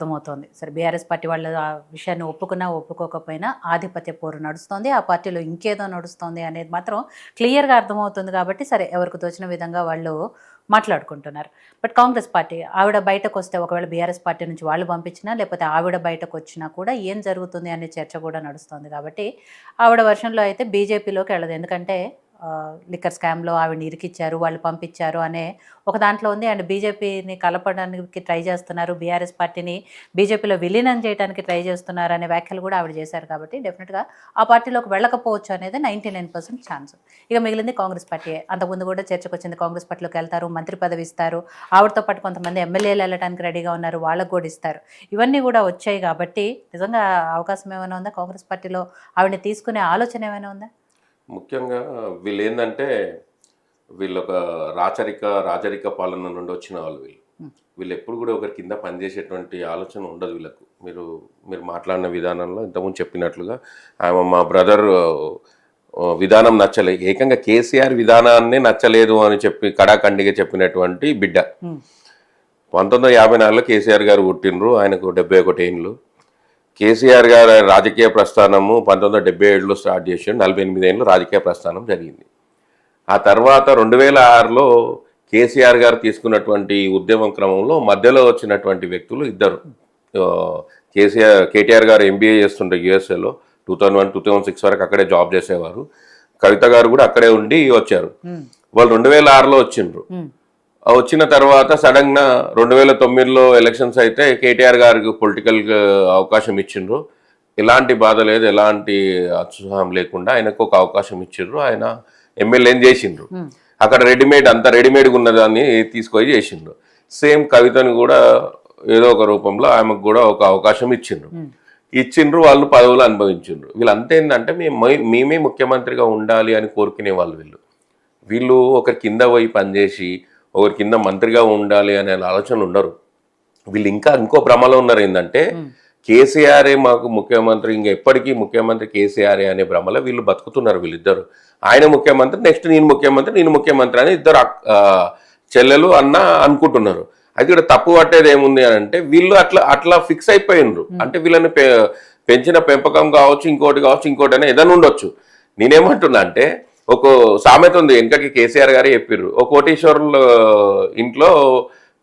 అర్థమవుతోంది. సరే BRS party వాళ్ళు ఆ విషయాన్ని ఒప్పుకున్నా, ఒప్పుకోకపోయినా ఆధిపత్య పోరు నడుస్తోంది. ఆ పార్టీలో ఇంకేదో నడుస్తోంది అనేది మాత్రం క్లియర్‌గా అర్థమవుతుంది కాబట్టి సరే ఎవరికి తోచిన విధంగా వాళ్ళు మాట్లాడుకుంటున్నారు. బట్ కాంగ్రెస్ పార్టీ ఆవిడ బయటకొస్తే ఒకవేళ బీఆర్ఎస్ పార్టీ నుంచి వాళ్ళు పంపించినా, లేకపోతే ఆవిడ బయటకొచ్చినా కూడా ఏం జరుగుతుంది అనే చర్చ కూడా నడుస్తోంది కాబట్టి ఆవిడ వర్షన్‌లో అయితే బీజేపీలోకి వెళ్ళదు. ఎందుకంటే లిక్కర్ స్కామ్‌లో ఆవిడని ఇరికిచ్చారు, వాళ్ళు పంపించారు అనే ఒక దాంట్లో ఉంది. అండ్ బీజేపీని కలపడానికి ట్రై చేస్తున్నారు, బీఆర్ఎస్ పార్టీని బీజేపీలో విలీనం చేయడానికి ట్రై చేస్తున్నారు అనే వ్యాఖ్యలు కూడా ఆవిడ చేశారు కాబట్టి డెఫినెట్‌గా ఆ పార్టీలోకి వెళ్ళకపోవచ్చు అనేది 99% ఛాన్స్. ఇక మిగిలింది కాంగ్రెస్ పార్టీయే. అంతకుముందు కూడా చర్చకొచ్చింది కాంగ్రెస్ పార్టీలోకి వెళ్తారు, మంత్రి పదవి ఇస్తారు, ఆవిడతో పాటు కొంతమంది ఎమ్మెల్యేలు వెళ్ళడానికి రెడీగా ఉన్నారు, వాళ్ళకు కూడా ఇస్తారు. ఇవన్నీ కూడా వచ్చాయి కాబట్టి నిజంగా అవకాశం ఏమైనా ఉందా కాంగ్రెస్ పార్టీలో ఆవిడని తీసుకునే ఆలోచన ఏమైనా ఉందా? ముఖ్యంగా వీళ్ళేందంటే వీళ్ళొక రాజరిక పాలన నుండి వచ్చిన వాళ్ళు వీళ్ళు ఎప్పుడు కూడా ఒకరి కింద పనిచేసేటువంటి ఆలోచన ఉండదు వీళ్ళకు. మీరు మాట్లాడిన విధానంలో ఇంతకుముందు చెప్పినట్లుగా ఆమె మా బ్రదర్ విధానం నచ్చలేదు, ఏకంగా కేసీఆర్ విధానాన్నే నచ్చలేదు అని చెప్పి కడాఖండిగా చెప్పినటువంటి బిడ్డ. 1954లో కేసీఆర్ గారు పుట్టినరు, ఆయనకు 71 ఏళ్ళు. కేసీఆర్ గారు రాజకీయ ప్రస్థానము 1977లో స్టార్ట్ చేసి 48 ఏళ్ళు రాజకీయ ప్రస్థానం జరిగింది. ఆ తర్వాత 2006లో కేసీఆర్ గారు తీసుకున్నటువంటి ఉద్యమం క్రమంలో మధ్యలో వచ్చినటువంటి వ్యక్తులు ఇద్దరు. కేటీఆర్ గారు MBA చేస్తుండే యుఎస్ఏలో 2001, 2006 వరకు అక్కడే జాబ్ చేసేవారు. కవిత గారు కూడా అక్కడే ఉండి వచ్చారు. వాళ్ళు 2006లో వచ్చిండ్రు. వచ్చిన తర్వాత సడన్గా 2009లో ఎలక్షన్స్ అయితే కేటీఆర్ గారికి పొలిటికల్ అవకాశం ఇచ్చిండ్రు. ఎలాంటి బాధ లేదు, ఎలాంటి అత్యుత్సాహం లేకుండా ఆయనకు ఒక అవకాశం ఇచ్చిండ్రు. ఆయన ఎమ్మెల్యేని చేసిండ్రు. అక్కడ అంత రెడీమేడ్గా ఉన్నదాన్ని తీసుకొని చేసిండ్రు. సేమ్ కవితను కూడా ఏదో ఒక రూపంలో ఆమెకు కూడా ఒక అవకాశం ఇచ్చిండ్రు. వాళ్ళు పదవులు అనుభవించిండ్రు. వీళ్ళంతా ఏంటంటే మేమే ముఖ్యమంత్రిగా ఉండాలి అని కోరుకునే వాళ్ళు. వీళ్ళు ఒకరి కింద పోయి పనిచేసి ఒకరి కింద మంత్రిగా ఉండాలి అనే ఆలోచన ఉండరు. వీళ్ళు ఇంకో భ్రమలో ఉన్నారు. ఏంటంటే కేసీఆరే మాకు ముఖ్యమంత్రి, ఇంకా ఎప్పటికీ ముఖ్యమంత్రి కేసీఆరే అనే భ్రమలో వీళ్ళు బతుకుతున్నారు. వీళ్ళిద్దరు ఆయన ముఖ్యమంత్రి, నెక్స్ట్ నేను ముఖ్యమంత్రి అని ఇద్దరు చెల్లెలు అన్న అనుకుంటున్నారు. అయితే ఇక్కడ తప్పు పట్టేది ఏముంది అని అంటే వీళ్ళు అట్లా ఫిక్స్ అయిపోయినరు. అంటే వీళ్ళని పెంచిన పెంపకం కావచ్చు, ఇంకోటి అని ఏదైనా ఉండొచ్చు. నేనేమంటున్నా అంటే ఒక సామెత ఉంది, వెనకకి కేసీఆర్ గారే చెప్పారు. ఒక కోటీశ్వరుల ఇంట్లో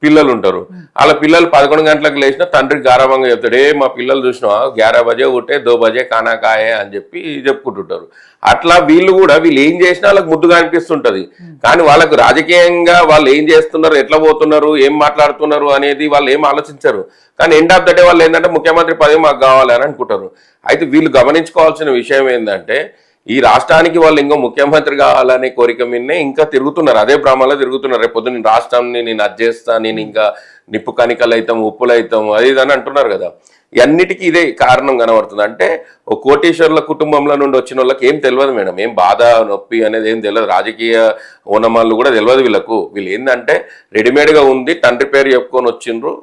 పిల్లలు ఉంటారు. వాళ్ళ పిల్లలు 11 గంటలకు లేచినా తండ్రికి గారాభంగా చెప్తాడు, మా పిల్లలు చూసినావా 11 బజే ఉంటే 2 బజే కానాకాయే అని చెప్పి చెప్పుకుంటుంటారు. అట్లా వీళ్ళు ఏం చేసినా వాళ్ళకి ముద్దుగా అనిపిస్తుంటది. కానీ వాళ్ళకు రాజకీయంగా వాళ్ళు ఏం చేస్తున్నారు, ఎట్లా పోతున్నారు, ఏం మాట్లాడుతున్నారు అనేది వాళ్ళు ఏం ఆలోచించరు. కానీ ఎండ్ ఆఫ్ ద డే వాళ్ళు ఏంటంటే ముఖ్యమంత్రి పదవి మాకు కావాలి అని అనుకుంటారు. అయితే వీళ్ళు గమనించుకోవాల్సిన విషయం ఏంటంటే ఈ రాష్ట్రానికి వాళ్ళు ఇంకో ముఖ్యమంత్రి కావాలనే కోరిక మీదనే ఇంకా తిరుగుతున్నారు, అదే భ్రమలో తిరుగుతున్నారు. రేపొద్దు నేను రాష్ట్రాన్ని నేను అడ్జేస్తా, నేను ఇంకా నిప్పు కణికలు అవుతాం, ఉప్పులు అవుతాం, అది ఇదని అంటున్నారు కదా. అన్నిటికీ ఇదే కారణం కనబడుతుంది. అంటే ఒక కోటీశ్వరుల కుటుంబంలో నుండి వచ్చిన వాళ్ళకి ఏం తెలియదు మేడం, ఏం బాధ నొప్పి అనేది ఏం తెలియదు, రాజకీయ ఓనమాలు కూడా తెలియదు వీళ్ళకు. వీళ్ళు ఏంటంటే రెడీమేడ్గా ఉంది, తండ్రి పేరు చెప్పుకొని వచ్చిండ్రు,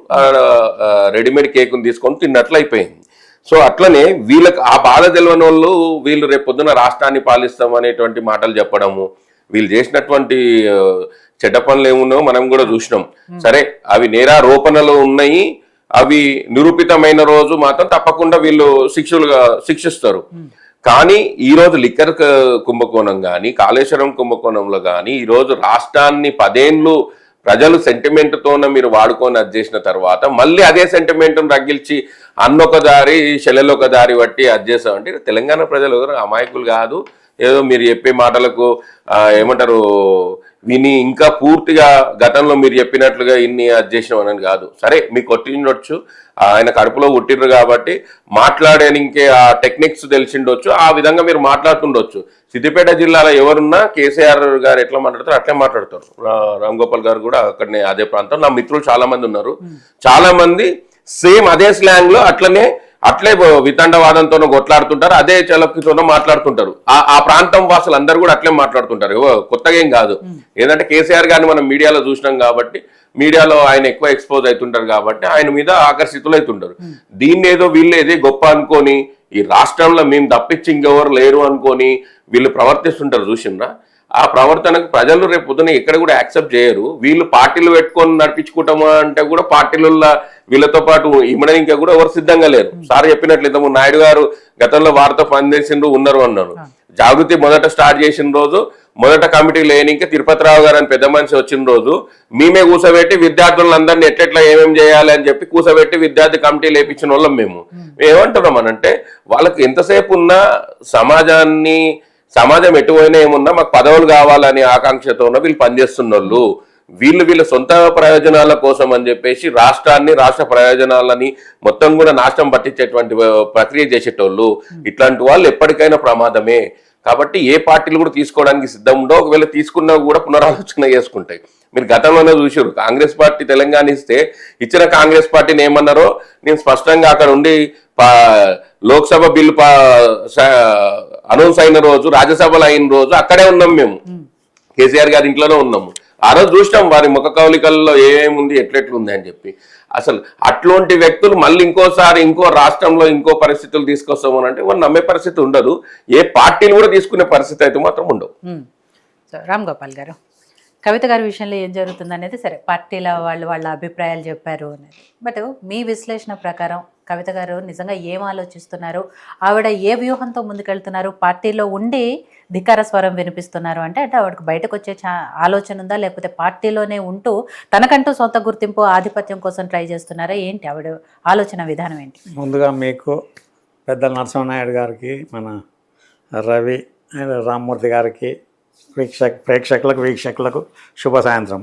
రెడీమేడ్ కేకుని తీసుకొని తిన్నట్లు అయిపోయింది. సో అట్లనే వీళ్ళకి ఆ బాధ తెలియని వాళ్ళు వీళ్ళు రేపు పొద్దున రాష్ట్రాన్ని పాలిస్తాం అనేటువంటి మాటలు చెప్పడము, వీళ్ళు చేసినటువంటి చెడ్డ పనులు ఏమున్నాయో మనం కూడా చూసినాం. సరే అవి నేరారోపణలు ఉన్నాయి, అవి నిరూపితమైన రోజు మాత్రం తప్పకుండా వీళ్ళు శిక్షిస్తారు. కానీ ఈరోజు లిక్కర్ కుంభకోణం కానీ కాళేశ్వరం కుంభకోణంలో కానీ ఈరోజు రాష్ట్రాన్ని 10 ఏళ్ళు ప్రజలు సెంటిమెంట్తోనే మీరు వాడుకొని అది చేసిన తర్వాత మళ్ళీ అదే సెంటిమెంట్ను రగిల్చి అన్నొక దారి చెల్లెలొక దారి బట్టి అది చేస్తామంటే తెలంగాణ ప్రజలు అమాయకులు కాదు. ఏదో మీరు చెప్పే మాటలకు ఏమంటారు విని ఇంకా పూర్తిగా గతంలో మీరు చెప్పినట్లుగా ఇన్ని అది చేసినామని కాదు. సరే మీకు కొట్టిండొచ్చు, ఆయన కడుపులో పుట్టిర్రు కాబట్టి మాట్లాడేనికే ఆ టెక్నిక్స్ తెలిసిండొచ్చు, ఆ విధంగా మీరు మాట్లాడుతుండొచ్చు. సిద్దిపేట జిల్లాలో ఎవరున్నా కేసీఆర్ గారు ఎట్లా మాట్లాడతారు అట్లే మాట్లాడతారు. రామ్ గోపాల్ గారు కూడా అక్కడనే అదే ప్రాంతం, నా మిత్రులు చాలా మంది ఉన్నారు, చాలా మంది సేమ్ అదే స్లాంగ్ లో అట్లే వితండవాదంతో కొట్లాడుతుంటారు, అదే చలక్కితోనో మాట్లాడుతుంటారు. ఆ ప్రాంతం వాసులు అందరూ కూడా అట్లే మాట్లాడుతుంటారు. కొత్తగా ఏం కాదు. ఏంటంటే కేసీఆర్ గారిని మనం మీడియాలో చూసినాం కాబట్టి, మీడియాలో ఆయన ఎక్కువ ఎక్స్పోజ్ అవుతుంటారు కాబట్టి ఆయన మీద ఆకర్షితులు అవుతుంటారు. దీన్ని ఏదో వీళ్ళేది గొప్ప అనుకొని ఈ రాష్ట్రంలో మేము తప్పించి ఇంకెవరు లేరు అనుకొని వీళ్ళు ప్రవర్తిస్తుంటారు చూసిండ్రా. ఆ ప్రవర్తనకు ప్రజలు రేపు పొద్దున ఎక్కడ కూడా యాక్సెప్ట్ చేయరు. వీళ్ళు పార్టీలు పెట్టుకొని నడిపించుకుంటామా అంటే కూడా పార్టీలలో వీళ్ళతో పాటు ఇమ్మడానికి కూడా ఎవరు సిద్ధంగా లేరు. సార్ చెప్పినట్లు ఇంతకుముందు నాయుడు గారు గతంలో వారితో పనిచేసిండ్రు ఉన్నారు అన్నారు. జాగృతి మొదట స్టార్ట్ చేసిన రోజు మొదట కమిటీ లేనికే తిరుపతిరావు గారు అని పెద్ద మనిషి వచ్చిన రోజు మేమే కూసబెట్టి విద్యార్థులందరినీ ఎట్లెట్లా ఏమేమి చేయాలి అని చెప్పి కూసబెట్టి విద్యార్థి కమిటీ లేపించిన వాళ్ళం మేము. ఏమంటున్నాం అనంటే వాళ్ళకి ఎంతసేపు ఉన్నా సమాజం ఎటువైనా ఏమున్నా మాకు పదవులు కావాలని ఆకాంక్షతో ఉన్న వీళ్ళు పనిచేస్తున్న వాళ్ళు, వీళ్ళ సొంత ప్రయోజనాల కోసం అని చెప్పేసి రాష్ట్రాన్ని రాష్ట్ర ప్రయోజనాలని మొత్తం కూడా నాశనం పట్టించేటువంటి ప్రక్రియ చేసేటోళ్ళు. ఇట్లాంటి వాళ్ళు ఎప్పటికైనా ప్రమాదమే. కాబట్టి ఏ పార్టీలు కూడా తీసుకోవడానికి సిద్ధం ఉండవు. ఒకవేళ తీసుకున్నా కూడా పునరాలోచన చేసుకుంటాయి. మీరు గతంలోనే చూసారు, కాంగ్రెస్ పార్టీ తెలంగాణ ఇచ్చిన కాంగ్రెస్ పార్టీని ఏమన్నారో నేను స్పష్టంగా అక్కడ ఉండి లోక్సభ బిల్లు అనౌన్స్ అయిన రోజు, రాజ్యసభలో అయిన రోజు అక్కడే ఉన్నాం మేము, కేసీఆర్ గారి ఇంట్లోనే ఉన్నాము. ఆ రోజు చూసినాం వారి ముఖ కవలికల్లో ఏమేముంది ఎట్లెట్లుంది అని చెప్పి. అసలు అట్లాంటి వ్యక్తులు మళ్ళీ ఇంకోసారి ఇంకో రాష్ట్రంలో ఇంకో పరిస్థితులు తీసుకొస్తాము అని అంటే వాళ్ళు నమ్మే పరిస్థితి ఉండదు. ఏ పార్టీలు కూడా తీసుకునే పరిస్థితి అయితే మాత్రం ఉండవు. సో రామ్ గోపాల్ గారు, కవిత గారి విషయంలో ఏం జరుగుతుంది అనేది సరే పార్టీల వాళ్ళ అభిప్రాయాలు చెప్పారు అనేది, బట్ మీ విశ్లేషణ ప్రకారం కవిత గారు నిజంగా ఏం ఆలోచిస్తున్నారు, ఆవిడ ఏ వ్యూహంతో ముందుకెళ్తున్నారు, పార్టీలో ఉండి ధిక్కార స్వరం వినిపిస్తున్నారు అంటే ఆవిడకు బయటకు వచ్చే ఆలోచన ఉందా, లేకపోతే పార్టీలోనే ఉంటూ తనకంటూ సొంత గుర్తింపు ఆధిపత్యం కోసం ట్రై చేస్తున్నారా, ఏంటి ఆవిడ ఆలోచన విధానం ఏంటి? ముందుగా మీకు పెద్దల నరసింహనాయుడు గారికి, మన రవి అండ్ రామ్మూర్తి గారికి, వీక్షకులకు శుభ సాయంత్రం.